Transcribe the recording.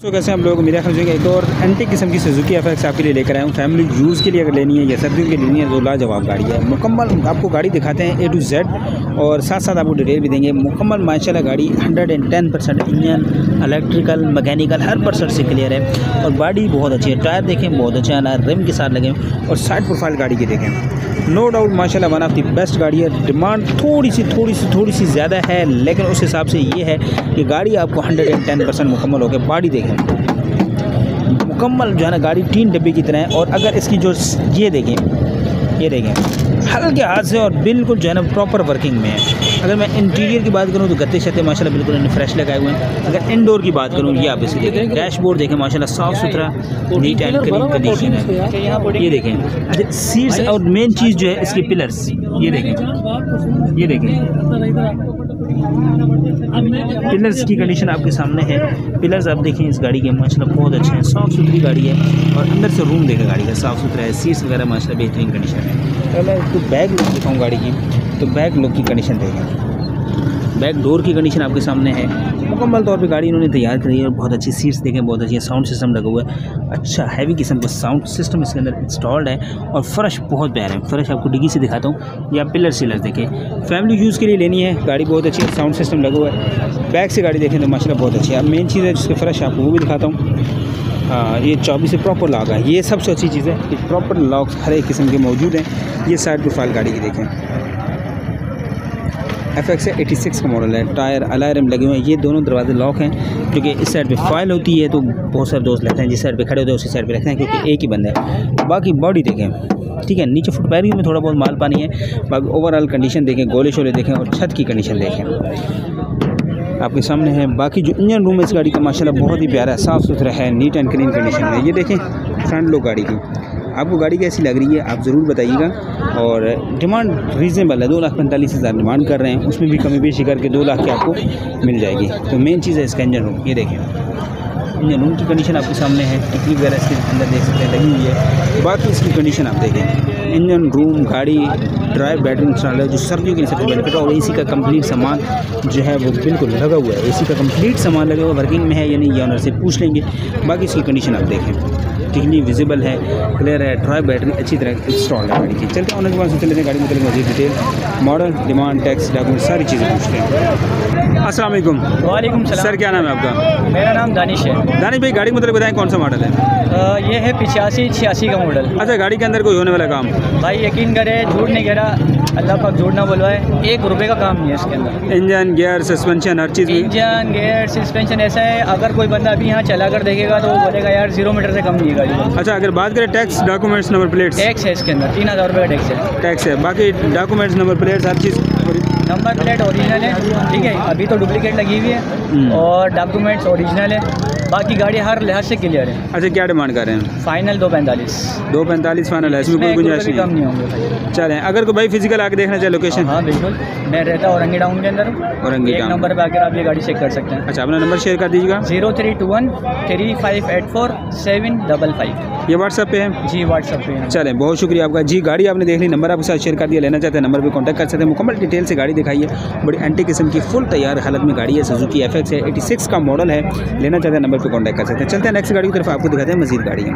तो कैसे हम लोग मेरा ख्याल एक और एंटी किस्म की सुजुकी एफएक्स आपके लिए लेकर आए हूँ। फैमिली यूज़ के लिए अगर लेनी है या सर्दियों के लिए लेनी है तो लाजवाब गाड़ी है। मुकम्मल आपको गाड़ी दिखाते हैं A to Z और साथ साथ आपको डिटेल भी देंगे। मुकम्मल माशाल्लाह गाड़ी 110% इंजन इलेक्ट्रिकल मैकेनिकल हर परसेंट से क्लियर है और गाड़ी बहुत अच्छी है। टायर देखें बहुत अच्छे हैं, रिम के साथ लगे और साइड प्रोफाइल गाड़ी की देखें। नो डाउट माशाल्लाह वन ऑफ द बेस्ट गाड़ी है। डिमांड थोड़ी सी ज़्यादा है, लेकिन उस हिसाब से ये है कि गाड़ी आपको 110% मुकम्मल हो गया। बॉडी देखें मुकम्मल जो है ना, गाड़ी 3 डब्बे की तरह है। और अगर इसकी जो ये देखें हल्के हाथ से और बिल्कुल जो है ना प्रॉपर वर्किंग में है। अगर मैं इंटीरियर की बात करूँ तो गत्ते शत्ते माशाल्लाह बिल्कुल फ्रेश लगाए हुए हैं। अगर इंडोर की बात करूँ ये आप इसे देखें, डैशबोर्ड देखें माशाल्लाह साफ़ सुथरा नीट एंड क्लीन कंडीशन है। ये देखें सीट्स और मेन चीज़ जो है इसकी पिलर्स, ये देखें पिलर्स की कंडीशन आपके सामने है। पिलर्स आप देखें इस गाड़ी के माशाल्लाह बहुत अच्छे हैं, साफ़ सुथरी गाड़ी है और अंदर से रूम देखें गाड़ी का साफ़ सुथरा है। सीट्स वगैरह माशाल्लाह बेहतरीन कंडीशन है। अगर मैं इसको बैक लुक दिखाऊँ गाड़ी की तो बैक लुक की कंडीशन देखें, बैक डोर की कंडीशन आपके सामने है। मुकम्मल तौर पे गाड़ी इन्होंने तैयार करी है और बहुत अच्छी सीट्स देखें बहुत अच्छी है। साउंड सिस्टम लगा हुआ है, अच्छा हैवी किस्म का साउंड सिस्टम इसके अंदर इंस्टॉल्ड है और फ़र्श बहुत प्यारा है। फ़र्श आपको डिग्गी से दिखाता हूँ या पिलर सीलर्स देखें। फैमिली यूज़ के लिए लेनी है, गाड़ी बहुत अच्छी है, साउंड सिस्टम लगा हुआ है। बैक से गाड़ी देखें तो माशाल्लाह बहुत अच्छी है। अब मेन चीज़ है जिसके फ़र्श आपको वो भी दिखाता हूँ। हाँ, ये 24 से प्रॉपर लॉक है, ये सबसे अच्छी चीज़ है कि प्रॉपर लॉक हर एक किस्म के मौजूद हैं। ये साइड प्रोफाइल गाड़ी की देखें, FX है 86 का मॉडल है। टायर अलार्म लगे हुए हैं, ये दोनों दरवाजे लॉक हैं क्योंकि इस साइड पे फाइल होती है तो बहुत सारे दोस्त लगते हैं जिस साइड पे खड़े होते हैं उसी साइड पे रखते हैं क्योंकि एक ही बंदा है। बाकी बॉडी देखें ठीक है, नीचे फुटपैरिंग में थोड़ा बहुत माल पानी है। बाकी ओवरऑल कंडीशन देखें, गोले शोले देखें और छत की कंडीशन देखें आपके सामने है। बाकी जो इंजन रूम है इस गाड़ी का माशाल्लाह बहुत ही प्यारा है, साफ़ सुथरा है, नीट एंड क्लीन कंडीशन है। ये देखें फ्रंट लुक गाड़ी की, आपको गाड़ी कैसी लग रही है आप ज़रूर बताइएगा। और डिमांड रीज़नेबल है, 2,45,000 डिमांड कर रहे हैं, उसमें भी कमी बेशी करके 2 लाख की आपको मिल जाएगी। तो मेन चीज़ है इसका इंजन रूम। ये देखें इंजन रूम की कंडीशन आपके सामने है, टिकली वगैरह इसके अंदर देख सकते हैं लगी हुई है। बाकी इसकी कंडीशन आप देखें, इंजन रूम गाड़ी ड्राइव बैटरी इंस्टॉल है जो सर्दियों के लिए सबसे बेनिफिट है। और AC का कंप्लीट सामान जो है वो बिल्कुल लगा हुआ है, AC का कंप्लीट सामान लगा हुआ वर्किंग में है या नहीं ये ऑनर से पूछ लेंगे। बाकी इसकी कंडीशन आप देखें टिकली विजिबल है, क्लियर है, ड्राइव बैटरी अच्छी तरह इंस्टॉल है गाड़ी की। चलते हैं ऑनर के पास चलते हैं, गाड़ी मतलब मजीद detail model demand tax document सारी चीज़ें पूछते हैं। अस्सलाम वालेकुम। वालेकुम सलाम। सर क्या नाम है आपका? मेरा नाम दानिश है। दानिश भाई गाड़ी मतलब बताएं कौन सा मॉडल है? ये है 85-86 का मॉडल। अच्छा, गाड़ी के अंदर कोई होने वाला काम? भाई यकीन करे झूठ नहीं कह रहा, अल्लाह पाक झूठ ना बुलवाए, 1 रुपये का काम नहीं है इसके अंदर। इंजन गियर सस्पेंशन हर चीज़ में? इंजन गियर सस्पेंशन ऐसा है, अगर कोई बंदा अभी यहाँ चला कर देखेगा तो वो बोलेगा यार 0 मीटर से कम नहीं है गाड़ी। अच्छा, अगर बात करें tax documents number plates? Tax है इसके अंदर 3,000 रुपये का टैक्स है। बाकी डॉक्यूमेंट्स नंबर प्लेट्स हर चीज़? नंबर प्लेट ओरिजिनल है, ठीक है, अभी तो डुप्लीकेट लगी हुई है और डॉक्यूमेंट्स ओरिजिनल है। बाकी गाड़ी हर लिहाज से क्लियर है। अच्छा, क्या डिमांड कर रहे हैं? फाइनल 245 फाइनल है, इसमें कोई गुंजाइश नहीं? कम नहीं होंगे। चलें, अगर कोई भाई फिजिकल आके देखना चाहे लोकेशन? हाँ बिल्कुल, मैं रहता औरंगी टाउन के अंदर, औरंगी एक टाउन नंबर पे आकर आप ये गाड़ी चेक कर सकते हैं। अच्छा, अपना नंबर शेयर कर दीजिएगा। 0321 3584 755। ये व्हाट्सएप पे है जी, व्हाट्सएप पे है। चलें, बहुत शुक्रिया आपका जी। गाड़ी आपने देख ली, नंबर आपके साथ शेयर कर दिया, लेना चाहते हैं नंबर पे कांटेक्ट कर सकते हैं। मुकम्मल डिटेल से गाड़ी दिखाई है, बड़ी एंटी किस्म की फुल तैयार हालत में गाड़ी है। सुजुकी FX है, 86 का मॉडल है, लेना चाहते हैं नंबर पे कांटेक्ट कर सकते हैं। चलते हैं नेक्स्ट गाड़ी की तरफ, आपको दिखाते हैं मजीद गाड़ियाँ।